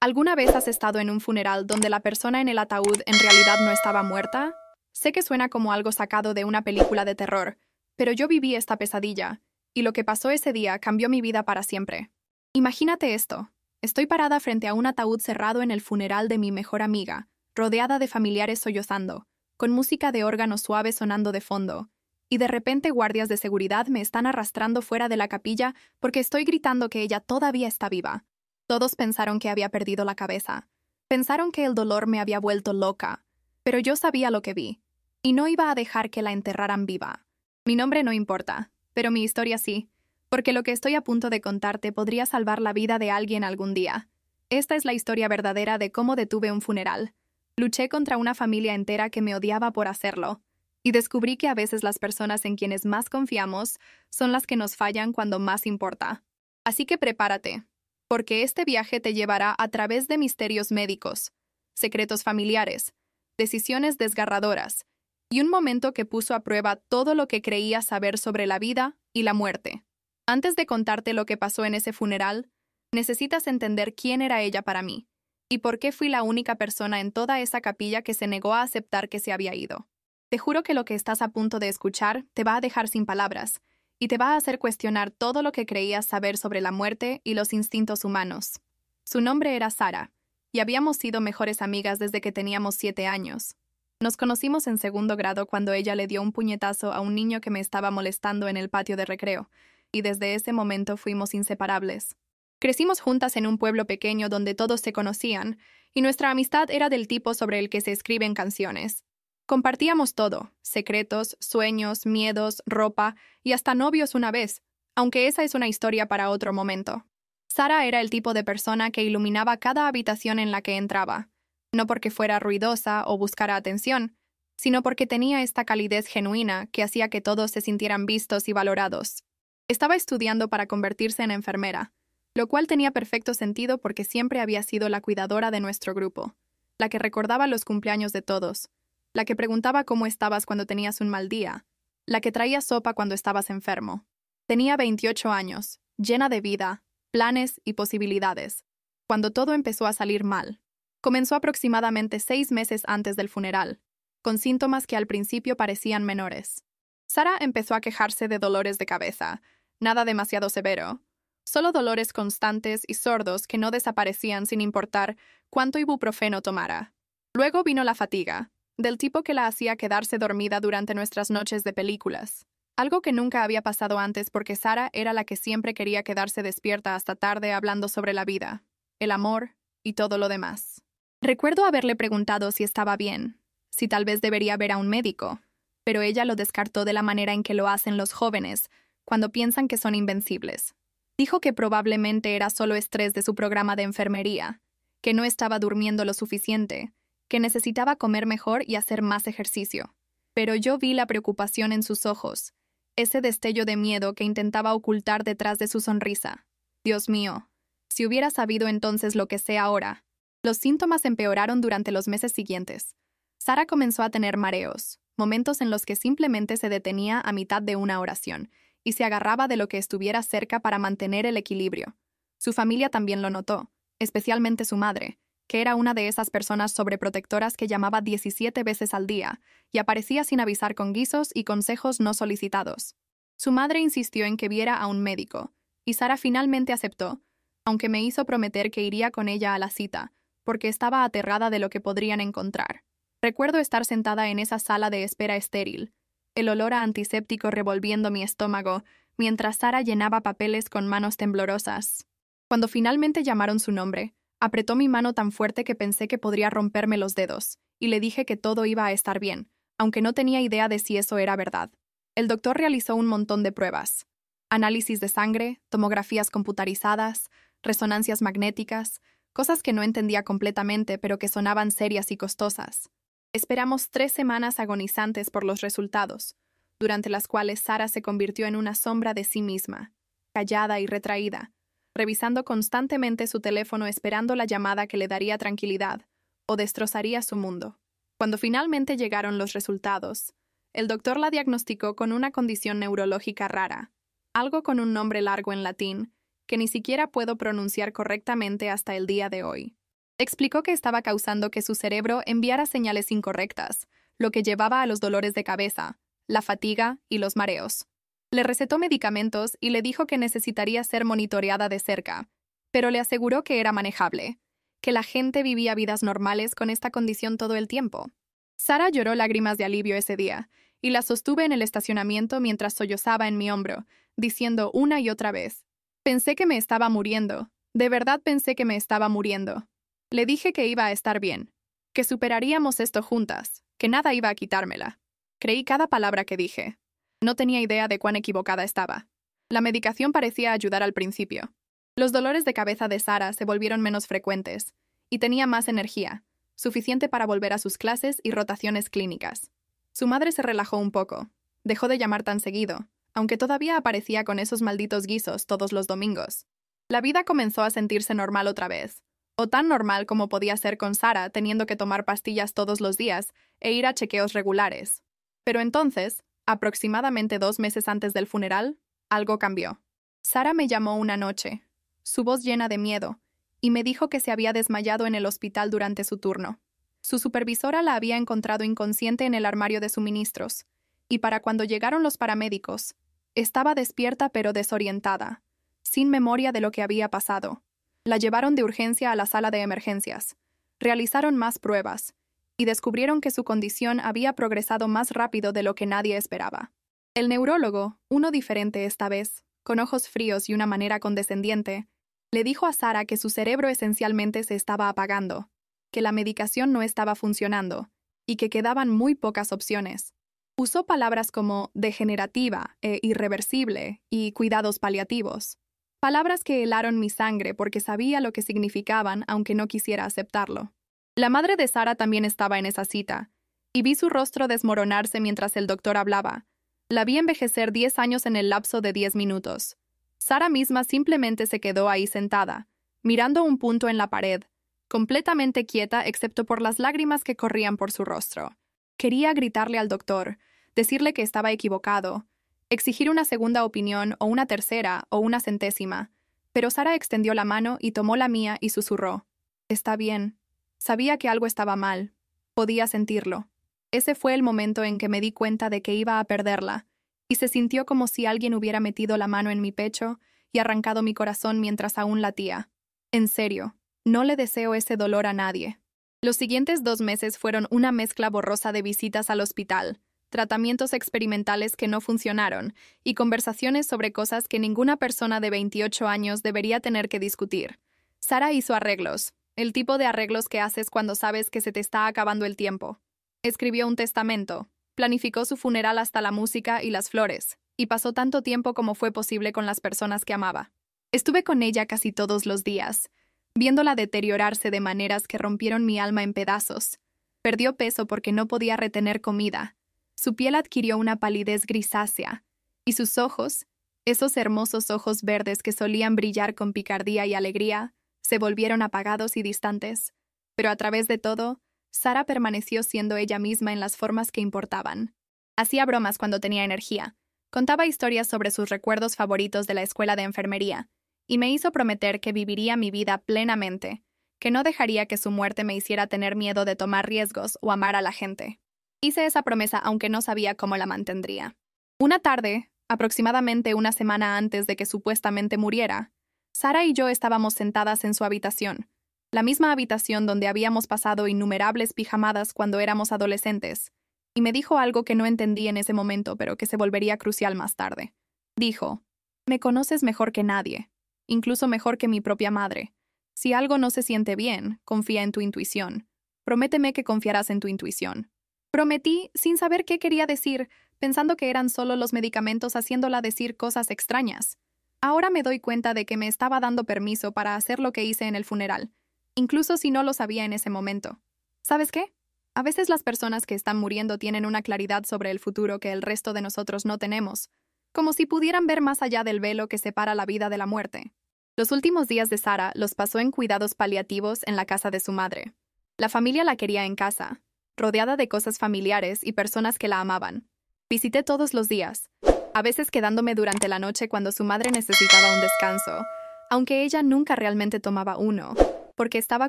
¿Alguna vez has estado en un funeral donde la persona en el ataúd en realidad no estaba muerta? Sé que suena como algo sacado de una película de terror, pero yo viví esta pesadilla, y lo que pasó ese día cambió mi vida para siempre. Imagínate esto. Estoy parada frente a un ataúd cerrado en el funeral de mi mejor amiga, rodeada de familiares sollozando, con música de órgano suave sonando de fondo, y de repente guardias de seguridad me están arrastrando fuera de la capilla porque estoy gritando que ella todavía está viva. Todos pensaron que había perdido la cabeza. Pensaron que el dolor me había vuelto loca. Pero yo sabía lo que vi. Y no iba a dejar que la enterraran viva. Mi nombre no importa, pero mi historia sí. Porque lo que estoy a punto de contarte podría salvar la vida de alguien algún día. Esta es la historia verdadera de cómo detuve un funeral. Luché contra una familia entera que me odiaba por hacerlo. Y descubrí que a veces las personas en quienes más confiamos son las que nos fallan cuando más importa. Así que prepárate, porque este viaje te llevará a través de misterios médicos, secretos familiares, decisiones desgarradoras, y un momento que puso a prueba todo lo que creías saber sobre la vida y la muerte. Antes de contarte lo que pasó en ese funeral, necesitas entender quién era ella para mí, y por qué fui la única persona en toda esa capilla que se negó a aceptar que se había ido. Te juro que lo que estás a punto de escuchar te va a dejar sin palabras, y te va a hacer cuestionar todo lo que creías saber sobre la muerte y los instintos humanos. Su nombre era Sara, y habíamos sido mejores amigas desde que teníamos 7 años. Nos conocimos en segundo grado cuando ella le dio un puñetazo a un niño que me estaba molestando en el patio de recreo, y desde ese momento fuimos inseparables. Crecimos juntas en un pueblo pequeño donde todos se conocían, y nuestra amistad era del tipo sobre el que se escriben canciones. Compartíamos todo, secretos, sueños, miedos, ropa y hasta novios una vez, aunque esa es una historia para otro momento. Sara era el tipo de persona que iluminaba cada habitación en la que entraba, no porque fuera ruidosa o buscara atención, sino porque tenía esta calidez genuina que hacía que todos se sintieran vistos y valorados. Estaba estudiando para convertirse en enfermera, lo cual tenía perfecto sentido porque siempre había sido la cuidadora de nuestro grupo, la que recordaba los cumpleaños de todos, la que preguntaba cómo estabas cuando tenías un mal día, la que traía sopa cuando estabas enfermo. Tenía 28 años, llena de vida, planes y posibilidades, cuando todo empezó a salir mal. Comenzó aproximadamente 6 meses antes del funeral, con síntomas que al principio parecían menores. Sara empezó a quejarse de dolores de cabeza, nada demasiado severo, solo dolores constantes y sordos que no desaparecían sin importar cuánto ibuprofeno tomara. Luego vino la fatiga, del tipo que la hacía quedarse dormida durante nuestras noches de películas. Algo que nunca había pasado antes porque Sara era la que siempre quería quedarse despierta hasta tarde hablando sobre la vida, el amor y todo lo demás. Recuerdo haberle preguntado si estaba bien, si tal vez debería ver a un médico, pero ella lo descartó de la manera en que lo hacen los jóvenes, cuando piensan que son invencibles. Dijo que probablemente era solo estrés de su programa de enfermería, que no estaba durmiendo lo suficiente, que necesitaba comer mejor y hacer más ejercicio. Pero yo vi la preocupación en sus ojos, ese destello de miedo que intentaba ocultar detrás de su sonrisa. Dios mío, si hubiera sabido entonces lo que sé ahora. Los síntomas empeoraron durante los meses siguientes. Sara comenzó a tener mareos, momentos en los que simplemente se detenía a mitad de una oración y se agarraba de lo que estuviera cerca para mantener el equilibrio. Su familia también lo notó, especialmente su madre, que era una de esas personas sobreprotectoras que llamaba 17 veces al día y aparecía sin avisar con guisos y consejos no solicitados. Su madre insistió en que viera a un médico, y Sara finalmente aceptó, aunque me hizo prometer que iría con ella a la cita, porque estaba aterrada de lo que podrían encontrar. Recuerdo estar sentada en esa sala de espera estéril, el olor a antiséptico revolviendo mi estómago, mientras Sara llenaba papeles con manos temblorosas. Cuando finalmente llamaron su nombre, apretó mi mano tan fuerte que pensé que podría romperme los dedos, y le dije que todo iba a estar bien, aunque no tenía idea de si eso era verdad. El doctor realizó un montón de pruebas. Análisis de sangre, tomografías computarizadas, resonancias magnéticas, cosas que no entendía completamente pero que sonaban serias y costosas. Esperamos 3 semanas agonizantes por los resultados, durante las cuales Sara se convirtió en una sombra de sí misma, callada y retraída, revisando constantemente su teléfono esperando la llamada que le daría tranquilidad o destrozaría su mundo. Cuando finalmente llegaron los resultados, el doctor la diagnosticó con una condición neurológica rara, algo con un nombre largo en latín que ni siquiera puedo pronunciar correctamente hasta el día de hoy. Explicó que estaba causando que su cerebro enviara señales incorrectas, lo que llevaba a los dolores de cabeza, la fatiga y los mareos. Le recetó medicamentos y le dijo que necesitaría ser monitoreada de cerca, pero le aseguró que era manejable, que la gente vivía vidas normales con esta condición todo el tiempo. Sara lloró lágrimas de alivio ese día, y la sostuve en el estacionamiento mientras sollozaba en mi hombro, diciendo una y otra vez: «Pensé que me estaba muriendo, de verdad pensé que me estaba muriendo». Le dije que iba a estar bien, que superaríamos esto juntas, que nada iba a quitármela. Creí cada palabra que dije. No tenía idea de cuán equivocada estaba. La medicación parecía ayudar al principio. Los dolores de cabeza de Sara se volvieron menos frecuentes, y tenía más energía, suficiente para volver a sus clases y rotaciones clínicas. Su madre se relajó un poco. Dejó de llamar tan seguido, aunque todavía aparecía con esos malditos guisos todos los domingos. La vida comenzó a sentirse normal otra vez, o tan normal como podía ser con Sara teniendo que tomar pastillas todos los días e ir a chequeos regulares. Pero entonces, aproximadamente 2 meses antes del funeral, algo cambió. Sara me llamó una noche, su voz llena de miedo, y me dijo que se había desmayado en el hospital durante su turno. Su supervisora la había encontrado inconsciente en el armario de suministros, y para cuando llegaron los paramédicos, estaba despierta pero desorientada, sin memoria de lo que había pasado. La llevaron de urgencia a la sala de emergencias. Realizaron más pruebas y descubrieron que su condición había progresado más rápido de lo que nadie esperaba. El neurólogo, uno diferente esta vez, con ojos fríos y una manera condescendiente, le dijo a Sara que su cerebro esencialmente se estaba apagando, que la medicación no estaba funcionando y que quedaban muy pocas opciones. Usó palabras como degenerativa e irreversible y cuidados paliativos. Palabras que helaron mi sangre porque sabía lo que significaban aunque no quisiera aceptarlo. La madre de Sara también estaba en esa cita, y vi su rostro desmoronarse mientras el doctor hablaba. La vi envejecer 10 años en el lapso de 10 minutos. Sara misma simplemente se quedó ahí sentada, mirando un punto en la pared, completamente quieta excepto por las lágrimas que corrían por su rostro. Quería gritarle al doctor, decirle que estaba equivocado, exigir una segunda opinión o una tercera o una centésima, pero Sara extendió la mano y tomó la mía y susurró: «Está bien». Sabía que algo estaba mal. Podía sentirlo. Ese fue el momento en que me di cuenta de que iba a perderla, y se sintió como si alguien hubiera metido la mano en mi pecho y arrancado mi corazón mientras aún latía. En serio, no le deseo ese dolor a nadie. Los siguientes 2 meses fueron una mezcla borrosa de visitas al hospital, tratamientos experimentales que no funcionaron y conversaciones sobre cosas que ninguna persona de 28 años debería tener que discutir. Sara hizo arreglos, el tipo de arreglos que haces cuando sabes que se te está acabando el tiempo. Escribió un testamento, planificó su funeral hasta la música y las flores, y pasó tanto tiempo como fue posible con las personas que amaba. Estuve con ella casi todos los días, viéndola deteriorarse de maneras que rompieron mi alma en pedazos. Perdió peso porque no podía retener comida. Su piel adquirió una palidez grisácea, y sus ojos, esos hermosos ojos verdes que solían brillar con picardía y alegría, se volvieron apagados y distantes. Pero a través de todo, Sara permaneció siendo ella misma en las formas que importaban. Hacía bromas cuando tenía energía, contaba historias sobre sus recuerdos favoritos de la escuela de enfermería, y me hizo prometer que viviría mi vida plenamente, que no dejaría que su muerte me hiciera tener miedo de tomar riesgos o amar a la gente. Hice esa promesa aunque no sabía cómo la mantendría. Una tarde, aproximadamente una semana antes de que supuestamente muriera, Sara y yo estábamos sentadas en su habitación, la misma habitación donde habíamos pasado innumerables pijamadas cuando éramos adolescentes, y me dijo algo que no entendí en ese momento pero que se volvería crucial más tarde. Dijo: «Me conoces mejor que nadie, incluso mejor que mi propia madre. Si algo no se siente bien, confía en tu intuición. Prométeme que confiarás en tu intuición». Prometí, sin saber qué quería decir, pensando que eran solo los medicamentos haciéndola decir cosas extrañas. Ahora me doy cuenta de que me estaba dando permiso para hacer lo que hice en el funeral, incluso si no lo sabía en ese momento. ¿Sabes qué? A veces las personas que están muriendo tienen una claridad sobre el futuro que el resto de nosotros no tenemos, como si pudieran ver más allá del velo que separa la vida de la muerte. Los últimos días de Sara los pasó en cuidados paliativos en la casa de su madre. La familia la quería en casa, rodeada de cosas familiares y personas que la amaban. Visité todos los días, a veces quedándome durante la noche cuando su madre necesitaba un descanso, aunque ella nunca realmente tomaba uno. porque estaba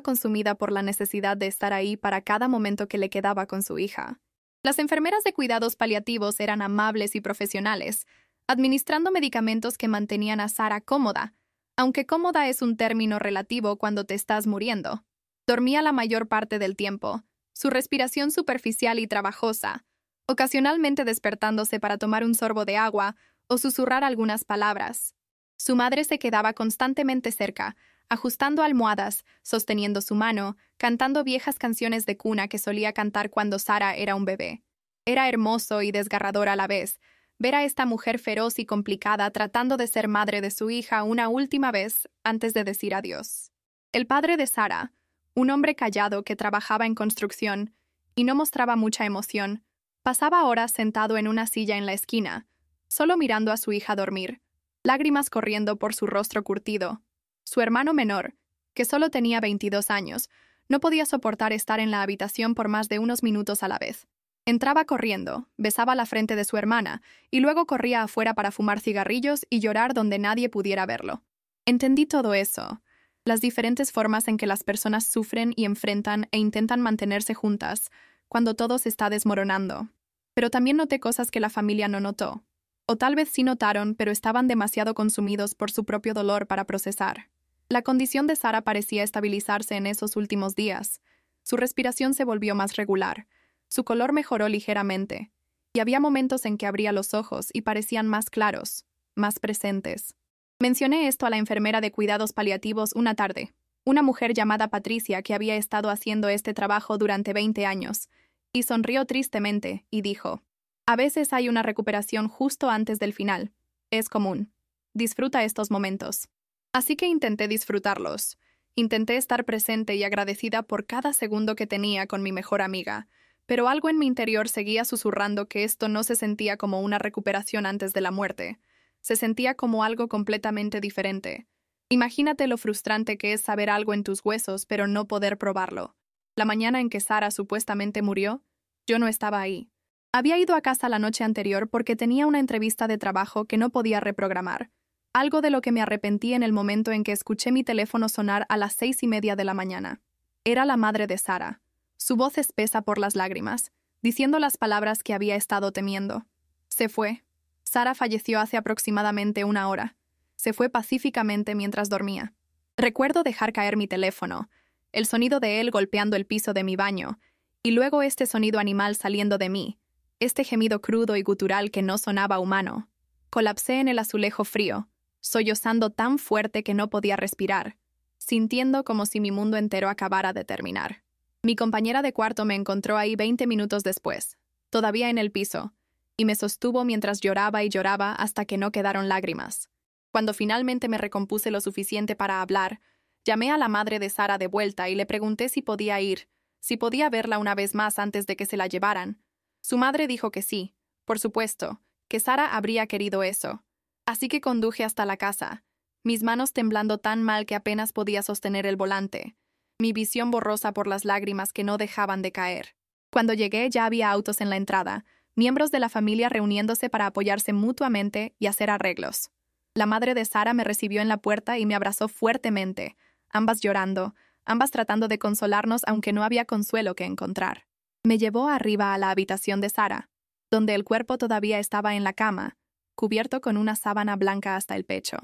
consumida por la necesidad de estar ahí para cada momento que le quedaba con su hija. Las enfermeras de cuidados paliativos eran amables y profesionales, administrando medicamentos que mantenían a Sara cómoda, aunque cómoda es un término relativo cuando te estás muriendo. Dormía la mayor parte del tiempo, su respiración superficial y trabajosa, ocasionalmente despertándose para tomar un sorbo de agua o susurrar algunas palabras. Su madre se quedaba constantemente cerca, ajustando almohadas, sosteniendo su mano, cantando viejas canciones de cuna que solía cantar cuando Sara era un bebé. Era hermoso y desgarrador a la vez, ver a esta mujer feroz y complicada tratando de ser madre de su hija una última vez antes de decir adiós. El padre de Sara, un hombre callado que trabajaba en construcción y no mostraba mucha emoción, pasaba horas sentado en una silla en la esquina, solo mirando a su hija dormir, lágrimas corriendo por su rostro curtido. Su hermano menor, que solo tenía 22 años, no podía soportar estar en la habitación por más de unos minutos a la vez. Entraba corriendo, besaba la frente de su hermana y luego corría afuera para fumar cigarrillos y llorar donde nadie pudiera verlo. Entendí todo eso, las diferentes formas en que las personas sufren y enfrentan e intentan mantenerse juntas cuando todo se está desmoronando. Pero también noté cosas que la familia no notó. O tal vez sí notaron, pero estaban demasiado consumidos por su propio dolor para procesar. La condición de Sara parecía estabilizarse en esos últimos días. Su respiración se volvió más regular, su color mejoró ligeramente, y había momentos en que abría los ojos y parecían más claros, más presentes. Mencioné esto a la enfermera de cuidados paliativos una tarde, una mujer llamada Patricia que había estado haciendo este trabajo durante 20 años, y sonrió tristemente y dijo: «A veces hay una recuperación justo antes del final. Es común. Disfruta estos momentos». Así que intenté disfrutarlos. Intenté estar presente y agradecida por cada segundo que tenía con mi mejor amiga, pero algo en mi interior seguía susurrando que esto no se sentía como una recuperación antes de la muerte. Se sentía como algo completamente diferente. Imagínate lo frustrante que es saber algo en tus huesos pero no poder probarlo. La mañana en que Sara supuestamente murió, yo no estaba ahí. Había ido a casa la noche anterior porque tenía una entrevista de trabajo que no podía reprogramar. Algo de lo que me arrepentí en el momento en que escuché mi teléfono sonar a las 6:30 de la mañana. Era la madre de Sara, su voz espesa por las lágrimas, diciendo las palabras que había estado temiendo. Se fue. Sara falleció hace aproximadamente una hora. Se fue pacíficamente mientras dormía. Recuerdo dejar caer mi teléfono, el sonido de él golpeando el piso de mi baño, y luego este sonido animal saliendo de mí, este gemido crudo y gutural que no sonaba humano. Colapsé en el azulejo frío, sollozando tan fuerte que no podía respirar, sintiendo como si mi mundo entero acabara de terminar. Mi compañera de cuarto me encontró ahí 20 minutos después, todavía en el piso, y me sostuvo mientras lloraba y lloraba hasta que no quedaron lágrimas. Cuando finalmente me recompuse lo suficiente para hablar, llamé a la madre de Sara de vuelta y le pregunté si podía ir, si podía verla una vez más antes de que se la llevaran. Su madre dijo que sí, por supuesto, que Sara habría querido eso. Así que conduje hasta la casa, mis manos temblando tan mal que apenas podía sostener el volante, mi visión borrosa por las lágrimas que no dejaban de caer. Cuando llegué ya había autos en la entrada, miembros de la familia reuniéndose para apoyarse mutuamente y hacer arreglos. La madre de Sara me recibió en la puerta y me abrazó fuertemente, ambas llorando, ambas tratando de consolarnos aunque no había consuelo que encontrar. Me llevó arriba a la habitación de Sara, donde el cuerpo todavía estaba en la cama, cubierto con una sábana blanca hasta el pecho.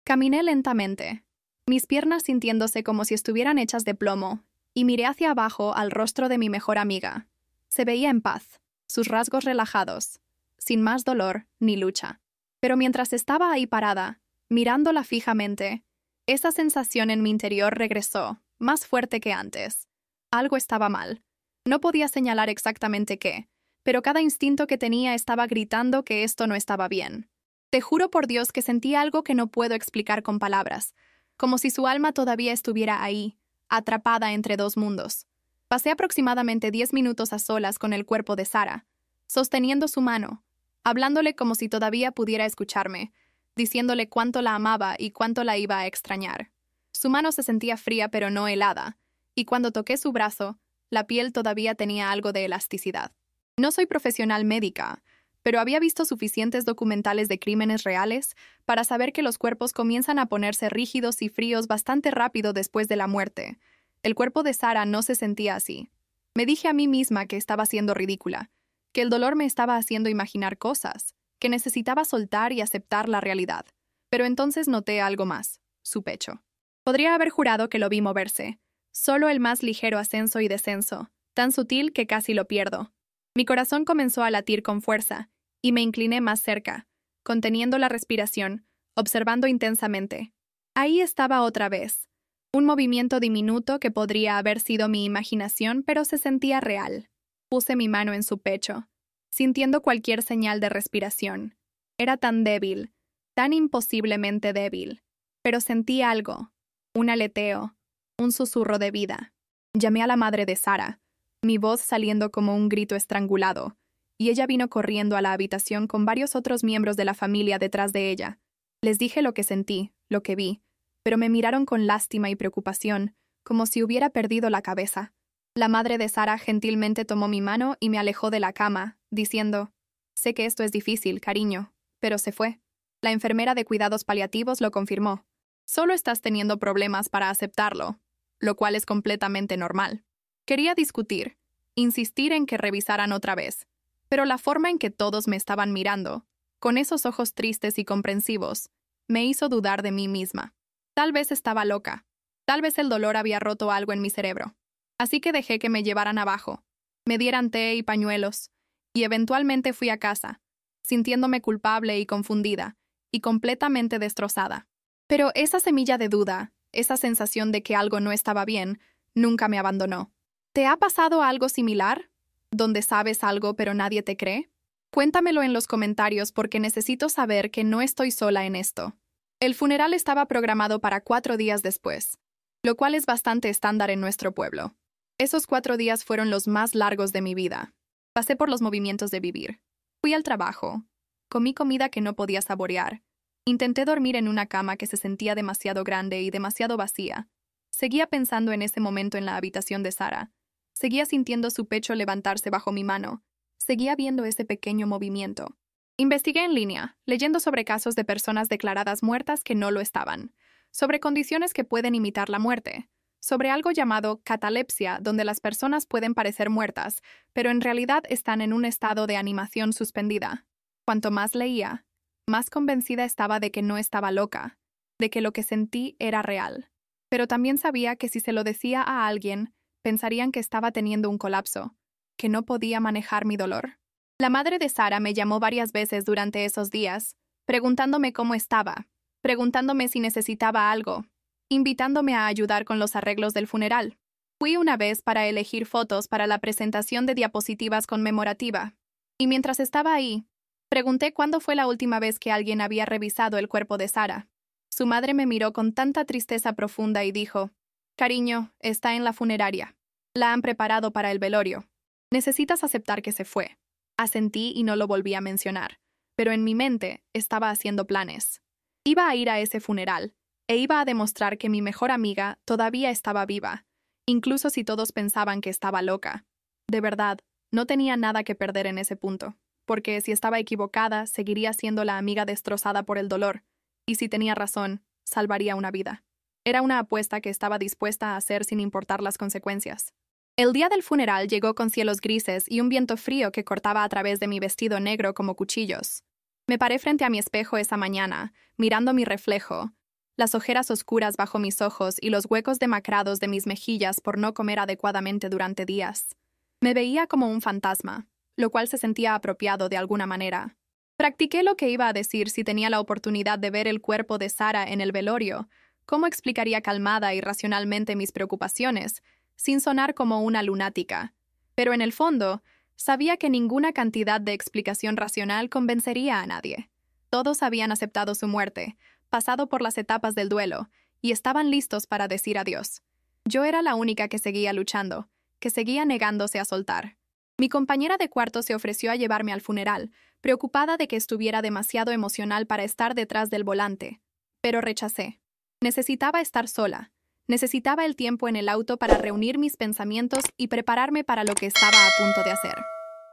Caminé lentamente, mis piernas sintiéndose como si estuvieran hechas de plomo, y miré hacia abajo al rostro de mi mejor amiga. Se veía en paz, sus rasgos relajados, sin más dolor ni lucha. Pero mientras estaba ahí parada, mirándola fijamente, esa sensación en mi interior regresó, más fuerte que antes. Algo estaba mal. No podía señalar exactamente qué, pero cada instinto que tenía estaba gritando que esto no estaba bien. Te juro por Dios que sentí algo que no puedo explicar con palabras, como si su alma todavía estuviera ahí, atrapada entre dos mundos. Pasé aproximadamente 10 minutos a solas con el cuerpo de Sara, sosteniendo su mano, hablándole como si todavía pudiera escucharme, diciéndole cuánto la amaba y cuánto la iba a extrañar. Su mano se sentía fría pero no helada, y cuando toqué su brazo, la piel todavía tenía algo de elasticidad. No soy profesional médica, pero había visto suficientes documentales de crímenes reales para saber que los cuerpos comienzan a ponerse rígidos y fríos bastante rápido después de la muerte, El cuerpo de Sara no se sentía así. Me dije a mí misma que estaba siendo ridícula, que el dolor me estaba haciendo imaginar cosas, que necesitaba soltar y aceptar la realidad. Pero entonces noté algo más, su pecho. Podría haber jurado que lo vi moverse, solo el más ligero ascenso y descenso, tan sutil que casi lo pierdo. Mi corazón comenzó a latir con fuerza, y me incliné más cerca, conteniendo la respiración, observando intensamente. Ahí estaba otra vez. Un movimiento diminuto que podría haber sido mi imaginación, pero se sentía real. Puse mi mano en su pecho, sintiendo cualquier señal de respiración. Era tan débil, tan imposiblemente débil. Pero sentí algo, un aleteo, un susurro de vida. Llamé a la madre de Sara, mi voz saliendo como un grito estrangulado, y ella vino corriendo a la habitación con varios otros miembros de la familia detrás de ella. Les dije lo que sentí, lo que vi, pero me miraron con lástima y preocupación, como si hubiera perdido la cabeza. La madre de Sara gentilmente tomó mi mano y me alejó de la cama, diciendo: «Sé que esto es difícil, cariño», pero se fue. La enfermera de cuidados paliativos lo confirmó. «Solo estás teniendo problemas para aceptarlo», lo cual es completamente normal. Quería discutir, insistir en que revisaran otra vez, pero la forma en que todos me estaban mirando, con esos ojos tristes y comprensivos, me hizo dudar de mí misma. Tal vez estaba loca. Tal vez el dolor había roto algo en mi cerebro. Así que dejé que me llevaran abajo, me dieran té y pañuelos, y eventualmente fui a casa, sintiéndome culpable y confundida, y completamente destrozada. Pero esa semilla de duda, esa sensación de que algo no estaba bien, nunca me abandonó. ¿Te ha pasado algo similar? ¿Donde sabes algo pero nadie te cree? Cuéntamelo en los comentarios porque necesito saber que no estoy sola en esto. El funeral estaba programado para 4 días después, lo cual es bastante estándar en nuestro pueblo. Esos 4 días fueron los más largos de mi vida. Pasé por los movimientos de vivir. Fui al trabajo. Comí comida que no podía saborear. Intenté dormir en una cama que se sentía demasiado grande y demasiado vacía. Seguía pensando en ese momento en la habitación de Sara. Seguía sintiendo su pecho levantarse bajo mi mano. Seguía viendo ese pequeño movimiento. Investigué en línea, leyendo sobre casos de personas declaradas muertas que no lo estaban, sobre condiciones que pueden imitar la muerte, sobre algo llamado catalepsia, donde las personas pueden parecer muertas, pero en realidad están en un estado de animación suspendida. Cuanto más leía, más convencida estaba de que no estaba loca, de que lo que sentí era real. Pero también sabía que si se lo decía a alguien, pensarían que estaba teniendo un colapso, que no podía manejar mi dolor. La madre de Sara me llamó varias veces durante esos días, preguntándome cómo estaba, preguntándome si necesitaba algo, invitándome a ayudar con los arreglos del funeral. Fui una vez para elegir fotos para la presentación de diapositivas conmemorativa, y mientras estaba ahí, pregunté cuándo fue la última vez que alguien había revisado el cuerpo de Sara. Su madre me miró con tanta tristeza profunda y dijo: «Cariño, está en la funeraria. La han preparado para el velorio. Necesitas aceptar que se fue». Asentí y no lo volví a mencionar, pero en mi mente estaba haciendo planes. Iba a ir a ese funeral, e iba a demostrar que mi mejor amiga todavía estaba viva, incluso si todos pensaban que estaba loca. De verdad, no tenía nada que perder en ese punto, porque si estaba equivocada, seguiría siendo la amiga destrozada por el dolor, y si tenía razón, salvaría una vida. Era una apuesta que estaba dispuesta a hacer sin importar las consecuencias. El día del funeral llegó con cielos grises y un viento frío que cortaba a través de mi vestido negro como cuchillos. Me paré frente a mi espejo esa mañana, mirando mi reflejo, las ojeras oscuras bajo mis ojos y los huecos demacrados de mis mejillas por no comer adecuadamente durante días. Me veía como un fantasma, lo cual se sentía apropiado de alguna manera. Practiqué lo que iba a decir si tenía la oportunidad de ver el cuerpo de Sara en el velorio, cómo explicaría calmada y racionalmente mis preocupaciones, sin sonar como una lunática. Pero en el fondo, sabía que ninguna cantidad de explicación racional convencería a nadie. Todos habían aceptado su muerte, pasado por las etapas del duelo, y estaban listos para decir adiós. Yo era la única que seguía luchando, que seguía negándose a soltar. Mi compañera de cuarto se ofreció a llevarme al funeral, preocupada de que estuviera demasiado emocional para estar detrás del volante. Pero rechacé. Necesitaba estar sola. Necesitaba el tiempo en el auto para reunir mis pensamientos y prepararme para lo que estaba a punto de hacer.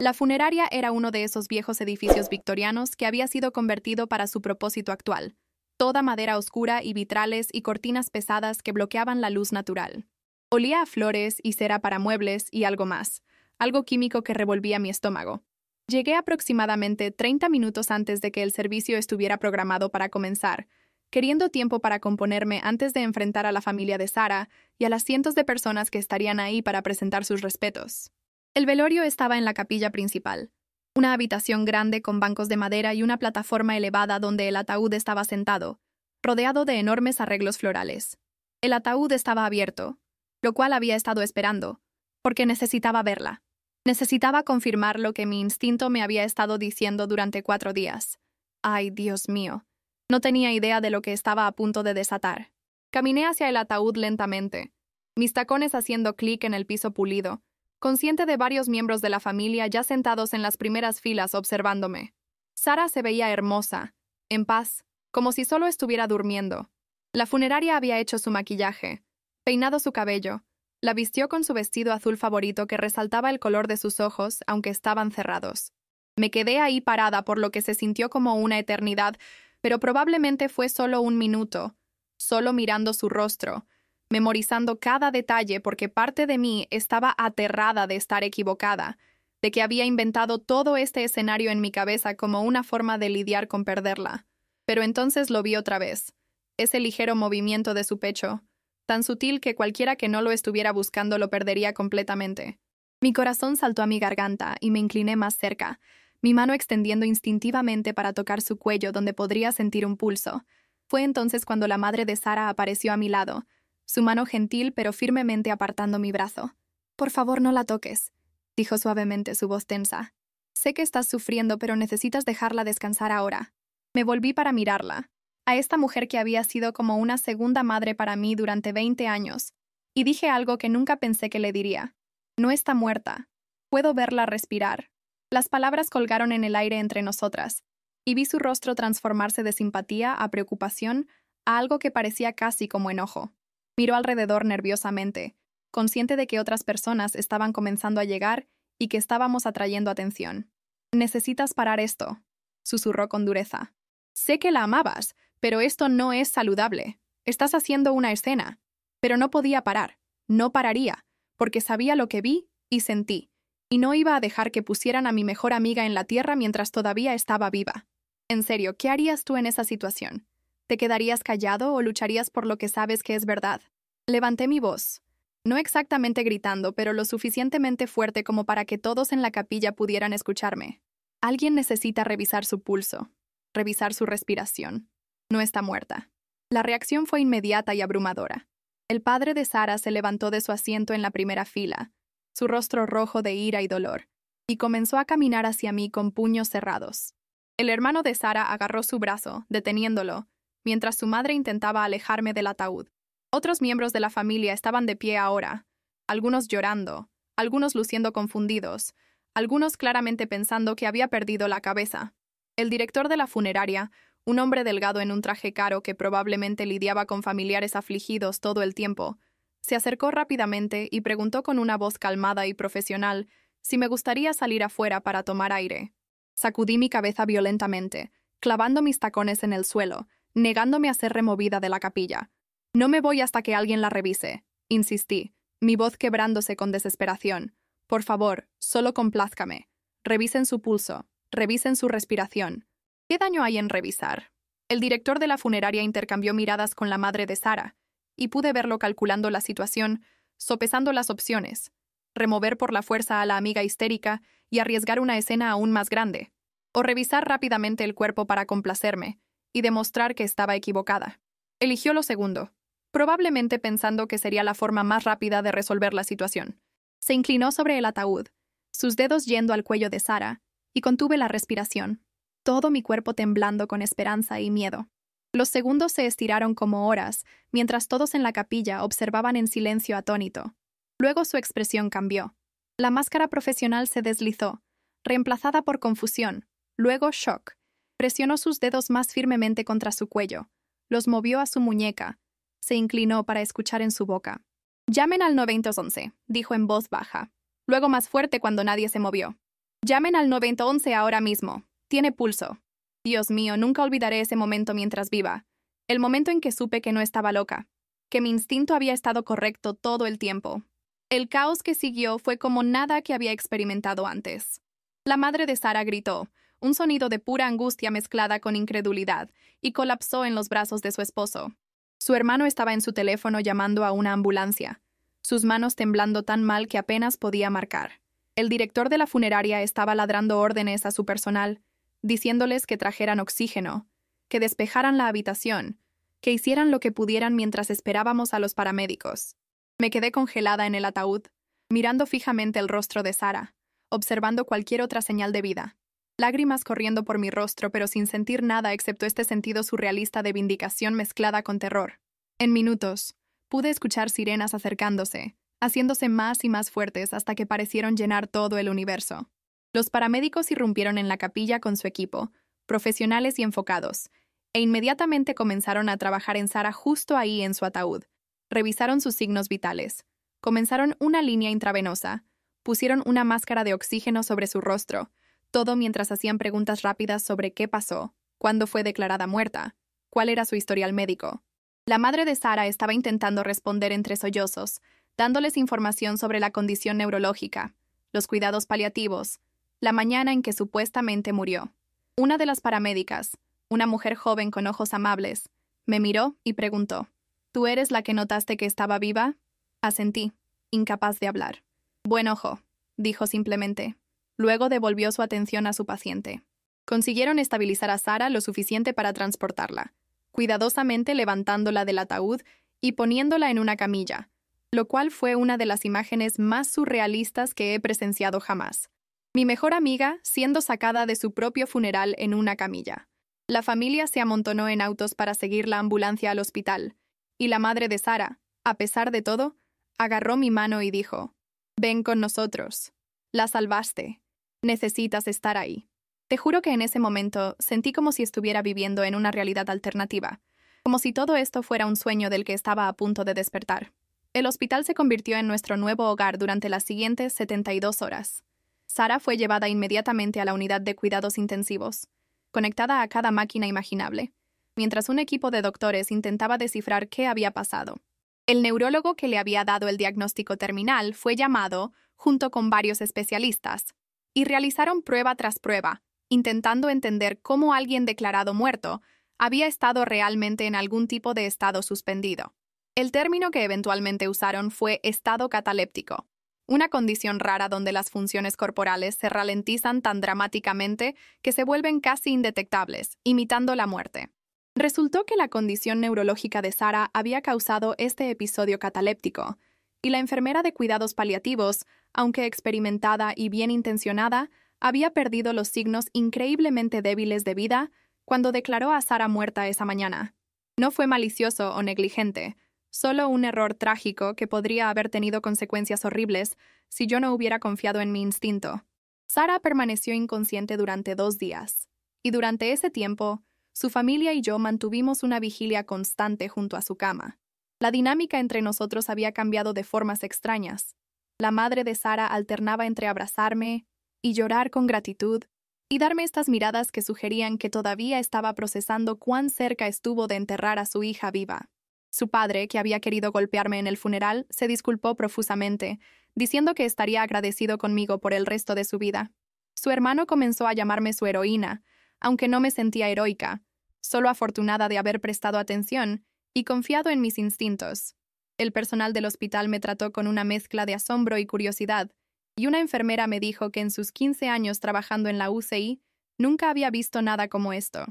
La funeraria era uno de esos viejos edificios victorianos que había sido convertido para su propósito actual. Toda madera oscura y vitrales y cortinas pesadas que bloqueaban la luz natural. Olía a flores y cera para muebles y algo más, algo químico que revolvía mi estómago. Llegué aproximadamente 30 minutos antes de que el servicio estuviera programado para comenzar, queriendo tiempo para componerme antes de enfrentar a la familia de Sara y a las cientos de personas que estarían ahí para presentar sus respetos. El velorio estaba en la capilla principal, una habitación grande con bancos de madera y una plataforma elevada donde el ataúd estaba sentado, rodeado de enormes arreglos florales. El ataúd estaba abierto, lo cual había estado esperando, porque necesitaba verla. Necesitaba confirmar lo que mi instinto me había estado diciendo durante 4 días. Ay, Dios mío. No tenía idea de lo que estaba a punto de desatar. Caminé hacia el ataúd lentamente, mis tacones haciendo clic en el piso pulido, consciente de varios miembros de la familia ya sentados en las primeras filas observándome. Sara se veía hermosa, en paz, como si solo estuviera durmiendo. La funeraria había hecho su maquillaje, peinado su cabello, la vistió con su vestido azul favorito que resaltaba el color de sus ojos, aunque estaban cerrados. Me quedé ahí parada por lo que se sintió como una eternidad, pero probablemente fue solo un minuto, solo mirando su rostro, memorizando cada detalle porque parte de mí estaba aterrada de estar equivocada, de que había inventado todo este escenario en mi cabeza como una forma de lidiar con perderla. Pero entonces lo vi otra vez, ese ligero movimiento de su pecho, tan sutil que cualquiera que no lo estuviera buscando lo perdería completamente. Mi corazón saltó a mi garganta y me incliné más cerca, mi mano extendiendo instintivamente para tocar su cuello donde podría sentir un pulso. Fue entonces cuando la madre de Sara apareció a mi lado, su mano gentil pero firmemente apartando mi brazo. «Por favor, no la toques», dijo suavemente, su voz tensa. «Sé que estás sufriendo, pero necesitas dejarla descansar ahora». Me volví para mirarla, a esta mujer que había sido como una segunda madre para mí durante 20 años, y dije algo que nunca pensé que le diría. «No está muerta. Puedo verla respirar». Las palabras colgaron en el aire entre nosotras, y vi su rostro transformarse de simpatía a preocupación a algo que parecía casi como enojo. Miró alrededor nerviosamente, consciente de que otras personas estaban comenzando a llegar y que estábamos atrayendo atención. «Necesitas parar esto», susurró con dureza. «Sé que la amabas, pero esto no es saludable. Estás haciendo una escena». Pero no podía parar, no pararía, porque sabía lo que vi y sentí, y no iba a dejar que pusieran a mi mejor amiga en la tierra mientras todavía estaba viva. En serio, ¿qué harías tú en esa situación? ¿Te quedarías callado o lucharías por lo que sabes que es verdad? Levanté mi voz, no exactamente gritando, pero lo suficientemente fuerte como para que todos en la capilla pudieran escucharme. Alguien necesita revisar su pulso, revisar su respiración. No está muerta. La reacción fue inmediata y abrumadora. El padre de Sara se levantó de su asiento en la primera fila, su rostro rojo de ira y dolor, y comenzó a caminar hacia mí con puños cerrados. El hermano de Sara agarró su brazo, deteniéndolo, mientras su madre intentaba alejarme del ataúd. Otros miembros de la familia estaban de pie ahora, algunos llorando, algunos luciendo confundidos, algunos claramente pensando que había perdido la cabeza. El director de la funeraria, un hombre delgado en un traje caro que probablemente lidiaba con familiares afligidos todo el tiempo, se acercó rápidamente y preguntó con una voz calmada y profesional si me gustaría salir afuera para tomar aire. Sacudí mi cabeza violentamente, clavando mis tacones en el suelo, negándome a ser removida de la capilla. «No me voy hasta que alguien la revise», insistí, mi voz quebrándose con desesperación. «Por favor, solo complázcame. Revisen su pulso, revisen su respiración». «¿Qué daño hay en revisar?» El director de la funeraria intercambió miradas con la madre de Sara, y pude verlo calculando la situación, sopesando las opciones: remover por la fuerza a la amiga histérica y arriesgar una escena aún más grande, o revisar rápidamente el cuerpo para complacerme y demostrar que estaba equivocada. Eligió lo segundo, probablemente pensando que sería la forma más rápida de resolver la situación. Se inclinó sobre el ataúd, sus dedos yendo al cuello de Sara, y contuve la respiración, todo mi cuerpo temblando con esperanza y miedo. Los segundos se estiraron como horas, mientras todos en la capilla observaban en silencio atónito. Luego su expresión cambió. La máscara profesional se deslizó, reemplazada por confusión, luego shock. Presionó sus dedos más firmemente contra su cuello, los movió a su muñeca, se inclinó para escuchar en su boca. «Llamen al 911», dijo en voz baja, luego más fuerte cuando nadie se movió. «Llamen al 911 ahora mismo. Tiene pulso». Dios mío, nunca olvidaré ese momento mientras viva. El momento en que supe que no estaba loca. que mi instinto había estado correcto todo el tiempo. El caos que siguió fue como nada que había experimentado antes. La madre de Sara gritó, un sonido de pura angustia mezclada con incredulidad, y colapsó en los brazos de su esposo. Su hermano estaba en su teléfono llamando a una ambulancia, sus manos temblando tan mal que apenas podía marcar. El director de la funeraria estaba ladrando órdenes a su personal, diciéndoles que trajeran oxígeno, que despejaran la habitación, que hicieran lo que pudieran mientras esperábamos a los paramédicos. Me quedé congelada en el ataúd, mirando fijamente el rostro de Sara, observando cualquier otra señal de vida. Lágrimas corriendo por mi rostro, pero sin sentir nada excepto este sentido surrealista de vindicación mezclada con terror. En minutos, pude escuchar sirenas acercándose, haciéndose más y más fuertes hasta que parecieron llenar todo el universo. Los paramédicos irrumpieron en la capilla con su equipo, profesionales y enfocados, e inmediatamente comenzaron a trabajar en Sara justo ahí en su ataúd. Revisaron sus signos vitales, comenzaron una línea intravenosa, pusieron una máscara de oxígeno sobre su rostro, todo mientras hacían preguntas rápidas sobre qué pasó, cuándo fue declarada muerta, cuál era su historial médico. La madre de Sara estaba intentando responder entre sollozos, dándoles información sobre la condición neurológica, los cuidados paliativos, la mañana en que supuestamente murió. Una de las paramédicas, una mujer joven con ojos amables, me miró y preguntó, ¿tú eres la que notaste que estaba viva? Asentí, incapaz de hablar. Buen ojo, dijo simplemente. Luego devolvió su atención a su paciente. Consiguieron estabilizar a Sara lo suficiente para transportarla, cuidadosamente levantándola del ataúd y poniéndola en una camilla, lo cual fue una de las imágenes más surrealistas que he presenciado jamás. Mi mejor amiga siendo sacada de su propio funeral en una camilla. La familia se amontonó en autos para seguir la ambulancia al hospital, y la madre de Sara, a pesar de todo, agarró mi mano y dijo, «Ven con nosotros. La salvaste. Necesitas estar ahí». Te juro que en ese momento sentí como si estuviera viviendo en una realidad alternativa, como si todo esto fuera un sueño del que estaba a punto de despertar. El hospital se convirtió en nuestro nuevo hogar durante las siguientes 72 horas. Sara fue llevada inmediatamente a la unidad de cuidados intensivos, conectada a cada máquina imaginable, mientras un equipo de doctores intentaba descifrar qué había pasado. El neurólogo que le había dado el diagnóstico terminal fue llamado, junto con varios especialistas, y realizaron prueba tras prueba, intentando entender cómo alguien declarado muerto había estado realmente en algún tipo de estado suspendido. El término que eventualmente usaron fue estado cataléptico, una condición rara donde las funciones corporales se ralentizan tan dramáticamente que se vuelven casi indetectables, imitando la muerte. Resultó que la condición neurológica de Sara había causado este episodio cataléptico, y la enfermera de cuidados paliativos, aunque experimentada y bien intencionada, había perdido los signos increíblemente débiles de vida cuando declaró a Sara muerta esa mañana. No fue malicioso o negligente, solo un error trágico que podría haber tenido consecuencias horribles si yo no hubiera confiado en mi instinto. Sara permaneció inconsciente durante 2 días, y durante ese tiempo, su familia y yo mantuvimos una vigilia constante junto a su cama. La dinámica entre nosotros había cambiado de formas extrañas. La madre de Sara alternaba entre abrazarme y llorar con gratitud, y darme estas miradas que sugerían que todavía estaba procesando cuán cerca estuvo de enterrar a su hija viva. Su padre, que había querido golpearme en el funeral, se disculpó profusamente, diciendo que estaría agradecido conmigo por el resto de su vida. Su hermano comenzó a llamarme su heroína, aunque no me sentía heroica, solo afortunada de haber prestado atención y confiado en mis instintos. El personal del hospital me trató con una mezcla de asombro y curiosidad, y una enfermera me dijo que en sus 15 años trabajando en la UCI nunca había visto nada como esto.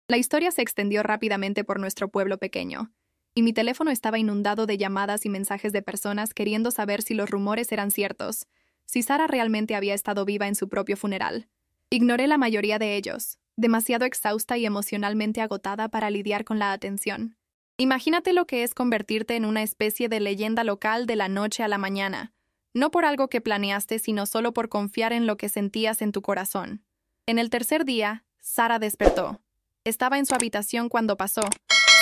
La historia se extendió rápidamente por nuestro pueblo pequeño, y mi teléfono estaba inundado de llamadas y mensajes de personas queriendo saber si los rumores eran ciertos, si Sara realmente había estado viva en su propio funeral. Ignoré la mayoría de ellos, demasiado exhausta y emocionalmente agotada para lidiar con la atención. Imagínate lo que es convertirte en una especie de leyenda local de la noche a la mañana, no por algo que planeaste, sino solo por confiar en lo que sentías en tu corazón. En el tercer día, Sara despertó. Estaba en su habitación cuando pasó,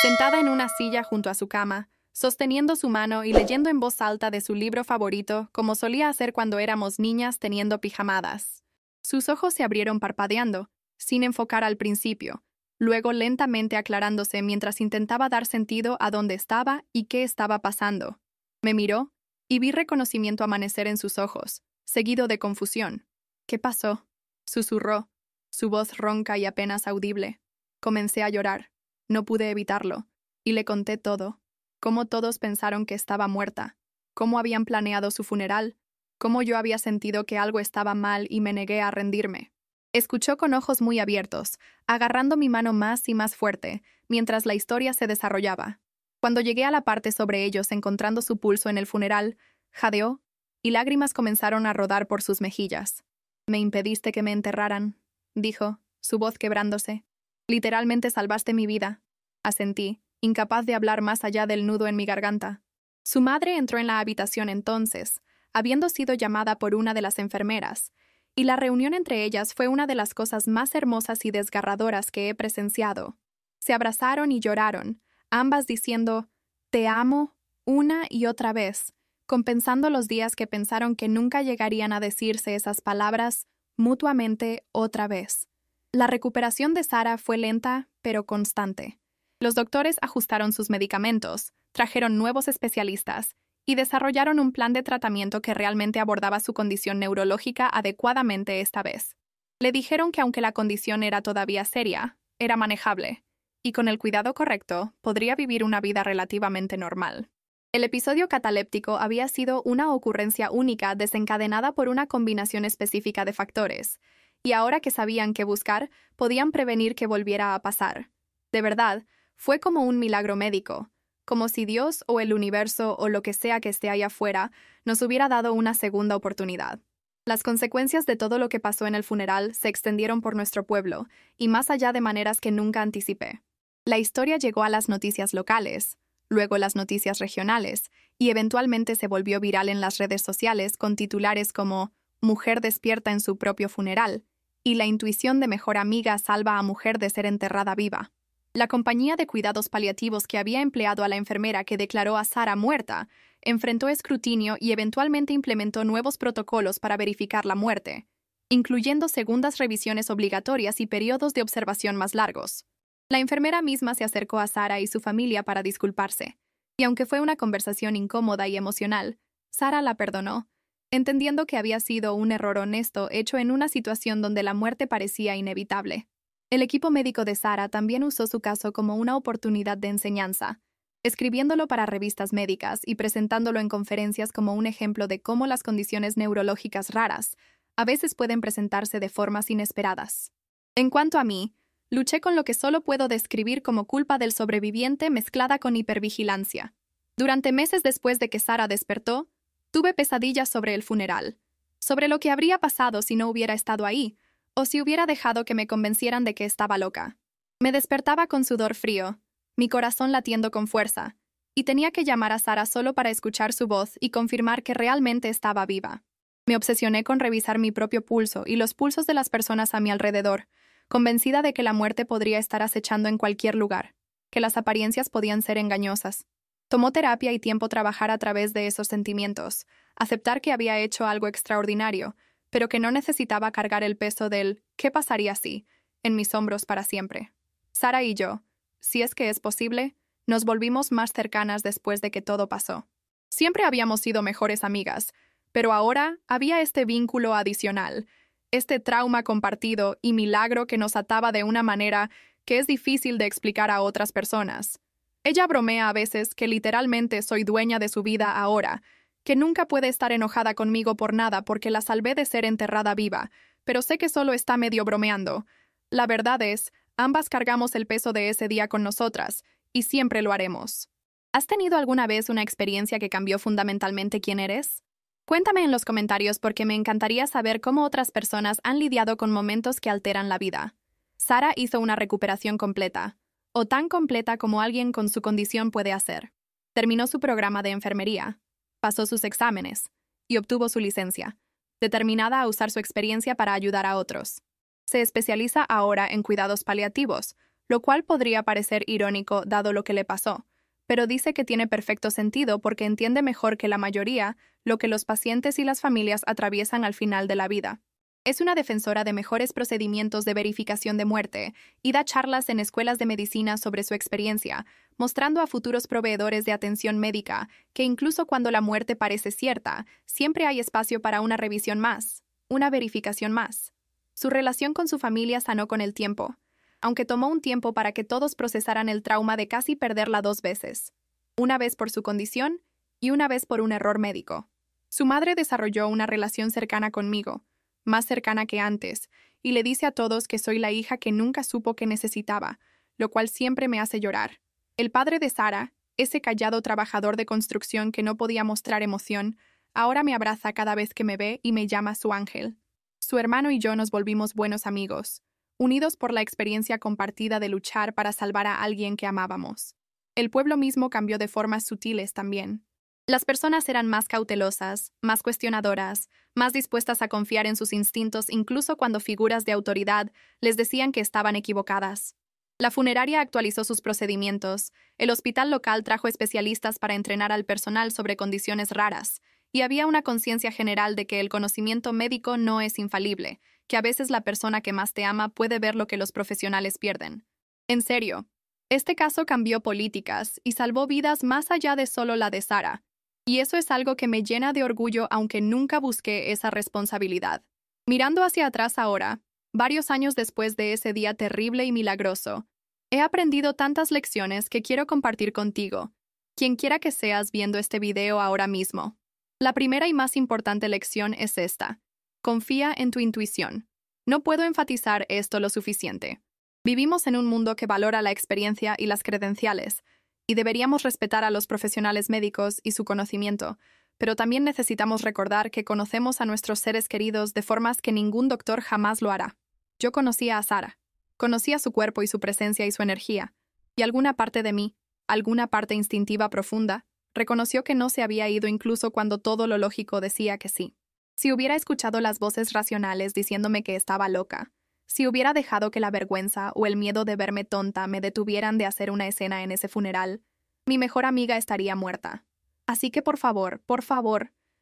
sentada en una silla junto a su cama, sosteniendo su mano y leyendo en voz alta de su libro favorito, como solía hacer cuando éramos niñas teniendo pijamadas. Sus ojos se abrieron parpadeando, sin enfocar al principio, luego lentamente aclarándose mientras intentaba dar sentido a dónde estaba y qué estaba pasando. Me miró y vi reconocimiento amanecer en sus ojos, seguido de confusión. ¿Qué pasó?, susurró, su voz ronca y apenas audible. Comencé a llorar. No pude evitarlo, y le conté todo. Cómo todos pensaron que estaba muerta, cómo habían planeado su funeral, cómo yo había sentido que algo estaba mal y me negué a rendirme. Escuchó con ojos muy abiertos, agarrando mi mano más y más fuerte, mientras la historia se desarrollaba. Cuando llegué a la parte sobre ellos encontrando su pulso en el funeral, jadeó, y lágrimas comenzaron a rodar por sus mejillas. «Me impediste que me enterraran», dijo, su voz quebrándose. «Literalmente salvaste mi vida», asentí, incapaz de hablar más allá del nudo en mi garganta. Su madre entró en la habitación entonces, habiendo sido llamada por una de las enfermeras, y la reunión entre ellas fue una de las cosas más hermosas y desgarradoras que he presenciado. Se abrazaron y lloraron, ambas diciendo «te amo» una y otra vez, compensando los días que pensaron que nunca llegarían a decirse esas palabras mutuamente otra vez. La recuperación de Sara fue lenta, pero constante. Los doctores ajustaron sus medicamentos, trajeron nuevos especialistas y desarrollaron un plan de tratamiento que realmente abordaba su condición neurológica adecuadamente esta vez. Le dijeron que aunque la condición era todavía seria, era manejable, y con el cuidado correcto podría vivir una vida relativamente normal. El episodio cataléptico había sido una ocurrencia única desencadenada por una combinación específica de factores, y ahora que sabían qué buscar, podían prevenir que volviera a pasar. De verdad, fue como un milagro médico, como si Dios o el universo o lo que sea que esté ahí afuera nos hubiera dado una segunda oportunidad. Las consecuencias de todo lo que pasó en el funeral se extendieron por nuestro pueblo, y más allá de maneras que nunca anticipé. La historia llegó a las noticias locales, luego las noticias regionales, y eventualmente se volvió viral en las redes sociales con titulares como «Mujer despierta en su propio funeral» y «La intuición de mejor amiga salva a mujer de ser enterrada viva». La compañía de cuidados paliativos que había empleado a la enfermera que declaró a Sara muerta enfrentó escrutinio y eventualmente implementó nuevos protocolos para verificar la muerte, incluyendo segundas revisiones obligatorias y periodos de observación más largos. La enfermera misma se acercó a Sara y su familia para disculparse, y aunque fue una conversación incómoda y emocional, Sara la perdonó, entendiendo que había sido un error honesto hecho en una situación donde la muerte parecía inevitable. El equipo médico de Sara también usó su caso como una oportunidad de enseñanza, escribiéndolo para revistas médicas y presentándolo en conferencias como un ejemplo de cómo las condiciones neurológicas raras a veces pueden presentarse de formas inesperadas. En cuanto a mí, luché con lo que solo puedo describir como culpa del sobreviviente mezclada con hipervigilancia. Durante meses después de que Sara despertó, tuve pesadillas sobre el funeral, sobre lo que habría pasado si no hubiera estado ahí, o si hubiera dejado que me convencieran de que estaba loca. Me despertaba con sudor frío, mi corazón latiendo con fuerza, y tenía que llamar a Sara solo para escuchar su voz y confirmar que realmente estaba viva. Me obsesioné con revisar mi propio pulso y los pulsos de las personas a mi alrededor, convencida de que la muerte podría estar acechando en cualquier lugar, que las apariencias podían ser engañosas. Tomó terapia y tiempo trabajar a través de esos sentimientos, aceptar que había hecho algo extraordinario, pero que no necesitaba cargar el peso del «¿qué pasaría si?» en mis hombros para siempre. Sara y yo, si es que es posible, nos volvimos más cercanas después de que todo pasó. Siempre habíamos sido mejores amigas, pero ahora había este vínculo adicional, este trauma compartido y milagro que nos ataba de una manera que es difícil de explicar a otras personas. Ella bromea a veces que literalmente soy dueña de su vida ahora, que nunca puede estar enojada conmigo por nada porque la salvé de ser enterrada viva, pero sé que solo está medio bromeando. La verdad es, ambas cargamos el peso de ese día con nosotras, y siempre lo haremos. ¿Has tenido alguna vez una experiencia que cambió fundamentalmente quién eres? Cuéntame en los comentarios porque me encantaría saber cómo otras personas han lidiado con momentos que alteran la vida. Sara hizo una recuperación completa, o tan completa como alguien con su condición puede hacer. Terminó su programa de enfermería, pasó sus exámenes y obtuvo su licencia, determinada a usar su experiencia para ayudar a otros. Se especializa ahora en cuidados paliativos, lo cual podría parecer irónico dado lo que le pasó, pero dice que tiene perfecto sentido porque entiende mejor que la mayoría lo que los pacientes y las familias atraviesan al final de la vida. Es una defensora de mejores procedimientos de verificación de muerte y da charlas en escuelas de medicina sobre su experiencia, mostrando a futuros proveedores de atención médica que incluso cuando la muerte parece cierta, siempre hay espacio para una revisión más, una verificación más. Su relación con su familia sanó con el tiempo, aunque tomó un tiempo para que todos procesaran el trauma de casi perderla 2 veces, una vez por su condición y una vez por un error médico. Su madre desarrolló una relación cercana conmigo, más cercana que antes, y le dice a todos que soy la hija que nunca supo que necesitaba, lo cual siempre me hace llorar. El padre de Sara, ese callado trabajador de construcción que no podía mostrar emoción, ahora me abraza cada vez que me ve y me llama su ángel. Su hermano y yo nos volvimos buenos amigos, unidos por la experiencia compartida de luchar para salvar a alguien que amábamos. El pueblo mismo cambió de formas sutiles también. Las personas eran más cautelosas, más cuestionadoras, más dispuestas a confiar en sus instintos incluso cuando figuras de autoridad les decían que estaban equivocadas. La funeraria actualizó sus procedimientos, el hospital local trajo especialistas para entrenar al personal sobre condiciones raras, y había una conciencia general de que el conocimiento médico no es infalible, que a veces la persona que más te ama puede ver lo que los profesionales pierden. En serio, este caso cambió políticas y salvó vidas más allá de solo la de Sara. Y eso es algo que me llena de orgullo aunque nunca busqué esa responsabilidad. Mirando hacia atrás ahora, varios años después de ese día terrible y milagroso, he aprendido tantas lecciones que quiero compartir contigo, quien quiera que seas viendo este video ahora mismo. La primera y más importante lección es esta: confía en tu intuición. No puedo enfatizar esto lo suficiente. Vivimos en un mundo que valora la experiencia y las credenciales, y deberíamos respetar a los profesionales médicos y su conocimiento, pero también necesitamos recordar que conocemos a nuestros seres queridos de formas que ningún doctor jamás lo hará. Yo conocía a Sara, conocía su cuerpo y su presencia y su energía, y alguna parte de mí, alguna parte instintiva profunda, reconoció que no se había ido incluso cuando todo lo lógico decía que sí. Si hubiera escuchado las voces racionales diciéndome que estaba loca, si hubiera dejado que la vergüenza o el miedo de verme tonta me detuvieran de hacer una escena en ese funeral, mi mejor amiga estaría muerta. Así que por favor,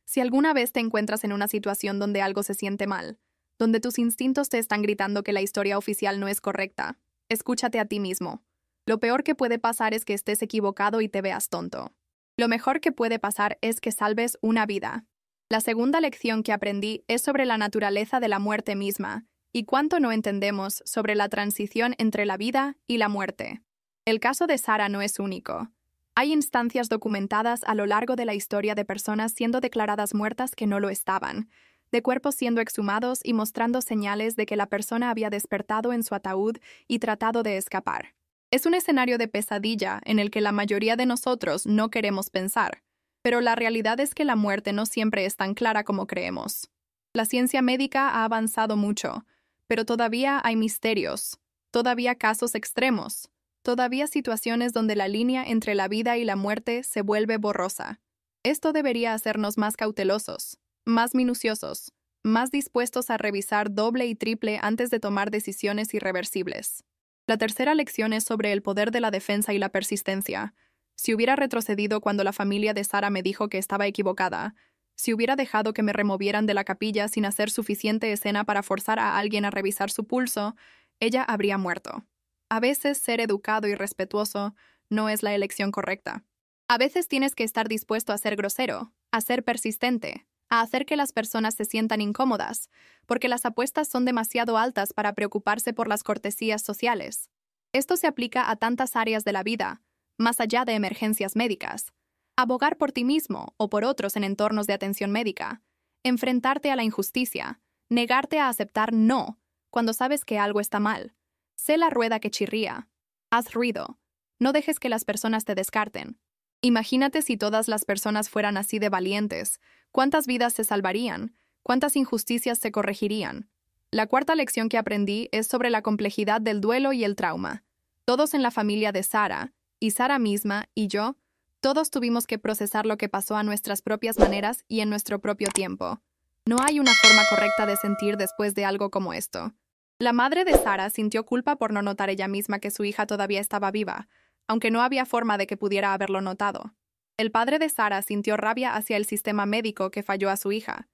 si alguna vez te encuentras en una situación donde algo se siente mal, donde tus instintos te están gritando que la historia oficial no es correcta, escúchate a ti mismo. Lo peor que puede pasar es que estés equivocado y te veas tonto. Lo mejor que puede pasar es que salves una vida. La segunda lección que aprendí es sobre la naturaleza de la muerte misma, y cuánto no entendemos sobre la transición entre la vida y la muerte. El caso de Sara no es único. Hay instancias documentadas a lo largo de la historia de personas siendo declaradas muertas que no lo estaban, de cuerpos siendo exhumados y mostrando señales de que la persona había despertado en su ataúd y tratado de escapar. Es un escenario de pesadilla en el que la mayoría de nosotros no queremos pensar, pero la realidad es que la muerte no siempre es tan clara como creemos. La ciencia médica ha avanzado mucho, pero todavía hay misterios, todavía casos extremos, todavía situaciones donde la línea entre la vida y la muerte se vuelve borrosa. Esto debería hacernos más cautelosos, más minuciosos, más dispuestos a revisar doble y triple antes de tomar decisiones irreversibles. La tercera lección es sobre el poder de la defensa y la persistencia. Si hubiera retrocedido cuando la familia de Sara me dijo que estaba equivocada, si hubiera dejado que me removieran de la capilla sin hacer suficiente escena para forzar a alguien a revisar su pulso, ella habría muerto. A veces ser educado y respetuoso no es la elección correcta. A veces tienes que estar dispuesto a ser grosero, a ser persistente, a hacer que las personas se sientan incómodas, porque las apuestas son demasiado altas para preocuparse por las cortesías sociales. Esto se aplica a tantas áreas de la vida, más allá de emergencias médicas. Abogar por ti mismo o por otros en entornos de atención médica, enfrentarte a la injusticia, negarte a aceptar no cuando sabes que algo está mal. Sé la rueda que chirría. Haz ruido. No dejes que las personas te descarten. Imagínate si todas las personas fueran así de valientes. ¿Cuántas vidas se salvarían? ¿Cuántas injusticias se corregirían? La cuarta lección que aprendí es sobre la complejidad del duelo y el trauma. Todos en la familia de Sara, y Sara misma, y yo, todos tuvimos que procesar lo que pasó a nuestras propias maneras y en nuestro propio tiempo. No hay una forma correcta de sentir después de algo como esto. La madre de Sara sintió culpa por no notar ella misma que su hija todavía estaba viva, aunque no había forma de que pudiera haberlo notado. El padre de Sara sintió rabia hacia el sistema médico que falló a su hija.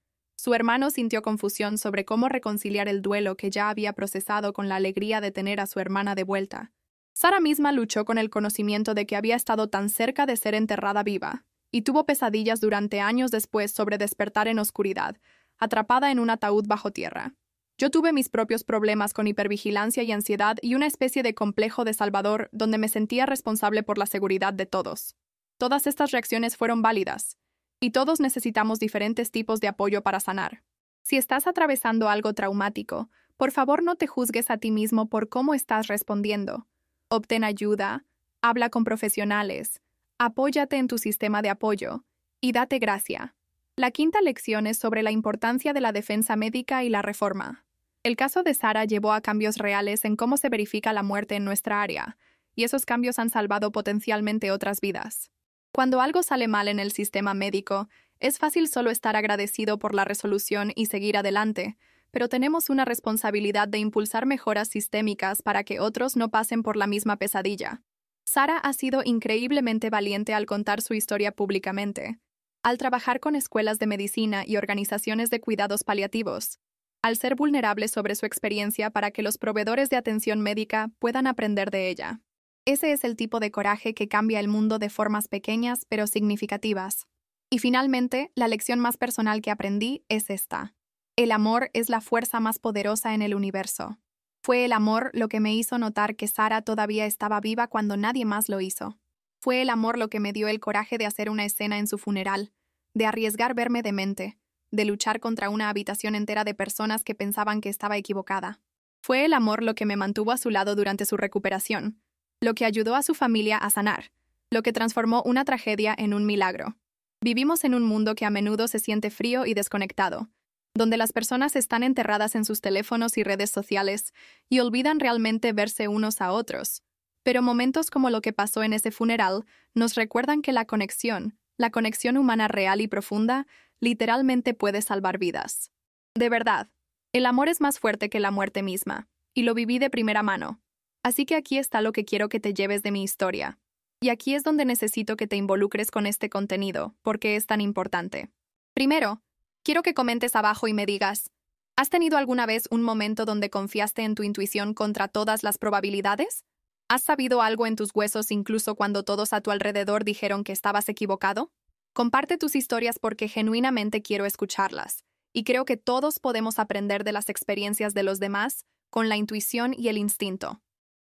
Su hermano sintió confusión sobre cómo reconciliar el duelo que ya había procesado con la alegría de tener a su hermana de vuelta. Sara misma luchó con el conocimiento de que había estado tan cerca de ser enterrada viva, y tuvo pesadillas durante años después sobre despertar en oscuridad, atrapada en un ataúd bajo tierra. Yo tuve mis propios problemas con hipervigilancia y ansiedad y una especie de complejo de salvador donde me sentía responsable por la seguridad de todos. Todas estas reacciones fueron válidas, y todos necesitamos diferentes tipos de apoyo para sanar. Si estás atravesando algo traumático, por favor no te juzgues a ti mismo por cómo estás respondiendo. Obtén ayuda, habla con profesionales, apóyate en tu sistema de apoyo y date gracia. La quinta lección es sobre la importancia de la defensa médica y la reforma. El caso de Sara llevó a cambios reales en cómo se verifica la muerte en nuestra área, y esos cambios han salvado potencialmente otras vidas. Cuando algo sale mal en el sistema médico, es fácil solo estar agradecido por la resolución y seguir adelante, pero tenemos una responsabilidad de impulsar mejoras sistémicas para que otros no pasen por la misma pesadilla. Sara ha sido increíblemente valiente al contar su historia públicamente, al trabajar con escuelas de medicina y organizaciones de cuidados paliativos, al ser vulnerable sobre su experiencia para que los proveedores de atención médica puedan aprender de ella. Ese es el tipo de coraje que cambia el mundo de formas pequeñas pero significativas. Y finalmente, la lección más personal que aprendí es esta. El amor es la fuerza más poderosa en el universo. Fue el amor lo que me hizo notar que Sara todavía estaba viva cuando nadie más lo hizo. Fue el amor lo que me dio el coraje de hacer una escena en su funeral, de arriesgar verme demente, de luchar contra una habitación entera de personas que pensaban que estaba equivocada. Fue el amor lo que me mantuvo a su lado durante su recuperación, lo que ayudó a su familia a sanar, lo que transformó una tragedia en un milagro. Vivimos en un mundo que a menudo se siente frío y desconectado, donde las personas están enterradas en sus teléfonos y redes sociales y olvidan realmente verse unos a otros. Pero momentos como lo que pasó en ese funeral nos recuerdan que la conexión humana real y profunda, literalmente puede salvar vidas. De verdad, el amor es más fuerte que la muerte misma, y lo viví de primera mano. Así que aquí está lo que quiero que te lleves de mi historia. Y aquí es donde necesito que te involucres con este contenido, porque es tan importante. Primero, quiero que comentes abajo y me digas, ¿has tenido alguna vez un momento donde confiaste en tu intuición contra todas las probabilidades? ¿Has sabido algo en tus huesos incluso cuando todos a tu alrededor dijeron que estabas equivocado? Comparte tus historias porque genuinamente quiero escucharlas, y creo que todos podemos aprender de las experiencias de los demás con la intuición y el instinto.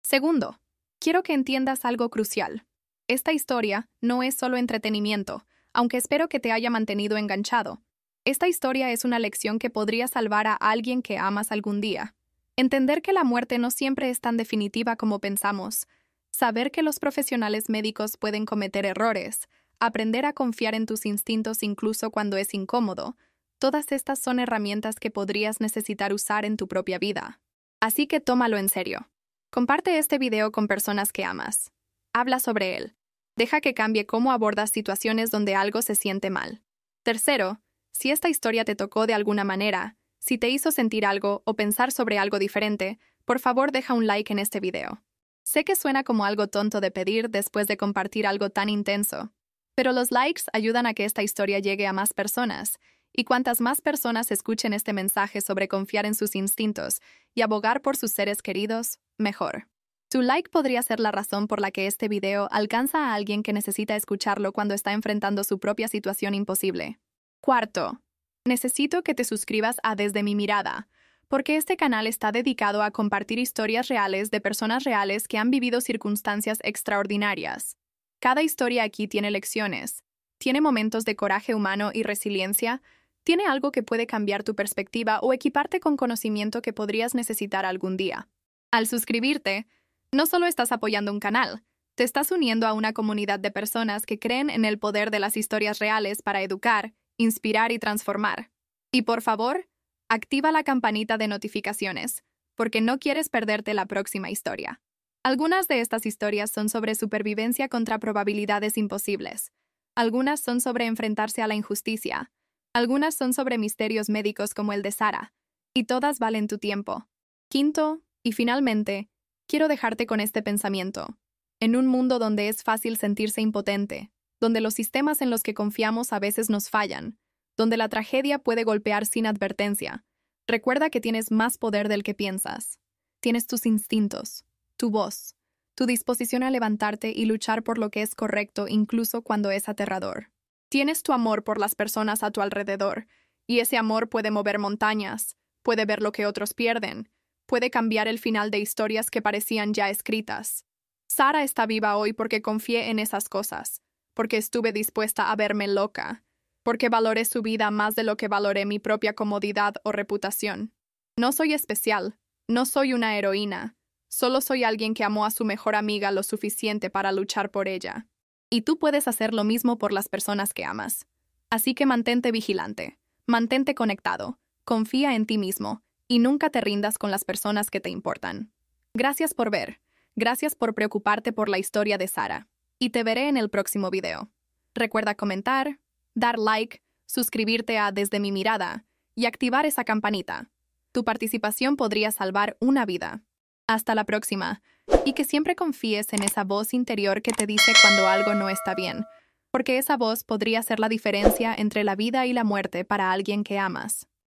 Segundo, quiero que entiendas algo crucial. Esta historia no es solo entretenimiento, aunque espero que te haya mantenido enganchado. Esta historia es una lección que podría salvar a alguien que amas algún día. Entender que la muerte no siempre es tan definitiva como pensamos. Saber que los profesionales médicos pueden cometer errores. Aprender a confiar en tus instintos incluso cuando es incómodo. Todas estas son herramientas que podrías necesitar usar en tu propia vida. Así que tómalo en serio. Comparte este video con personas que amas. Habla sobre él. Deja que cambie cómo abordas situaciones donde algo se siente mal. Tercero, si esta historia te tocó de alguna manera, si te hizo sentir algo o pensar sobre algo diferente, por favor deja un like en este video. Sé que suena como algo tonto de pedir después de compartir algo tan intenso, pero los likes ayudan a que esta historia llegue a más personas, y cuantas más personas escuchen este mensaje sobre confiar en sus instintos y abogar por sus seres queridos, mejor. Tu like podría ser la razón por la que este video alcanza a alguien que necesita escucharlo cuando está enfrentando su propia situación imposible. Cuarto, necesito que te suscribas a Desde mi Mirada, porque este canal está dedicado a compartir historias reales de personas reales que han vivido circunstancias extraordinarias. Cada historia aquí tiene lecciones, tiene momentos de coraje humano y resiliencia, tiene algo que puede cambiar tu perspectiva o equiparte con conocimiento que podrías necesitar algún día. Al suscribirte, no solo estás apoyando un canal, te estás uniendo a una comunidad de personas que creen en el poder de las historias reales para educar, inspirar y transformar. Y por favor, activa la campanita de notificaciones, porque no quieres perderte la próxima historia. Algunas de estas historias son sobre supervivencia contra probabilidades imposibles. Algunas son sobre enfrentarse a la injusticia. Algunas son sobre misterios médicos como el de Sara. Y todas valen tu tiempo. Quinto, y finalmente, quiero dejarte con este pensamiento. En un mundo donde es fácil sentirse impotente, donde los sistemas en los que confiamos a veces nos fallan, donde la tragedia puede golpear sin advertencia. Recuerda que tienes más poder del que piensas. Tienes tus instintos, tu voz, tu disposición a levantarte y luchar por lo que es correcto incluso cuando es aterrador. Tienes tu amor por las personas a tu alrededor, y ese amor puede mover montañas, puede ver lo que otros pierden, puede cambiar el final de historias que parecían ya escritas. Sara está viva hoy porque confié en esas cosas, porque estuve dispuesta a verme loca, porque valoré su vida más de lo que valoré mi propia comodidad o reputación. No soy especial, no soy una heroína, solo soy alguien que amó a su mejor amiga lo suficiente para luchar por ella. Y tú puedes hacer lo mismo por las personas que amas. Así que mantente vigilante, mantente conectado, confía en ti mismo y nunca te rindas con las personas que te importan. Gracias por ver, gracias por preocuparte por la historia de Sara, y te veré en el próximo video. Recuerda comentar, dar like, suscribirte a Desde mi Mirada y activar esa campanita. Tu participación podría salvar una vida. Hasta la próxima, y que siempre confíes en esa voz interior que te dice cuando algo no está bien, porque esa voz podría ser la diferencia entre la vida y la muerte para alguien que amas.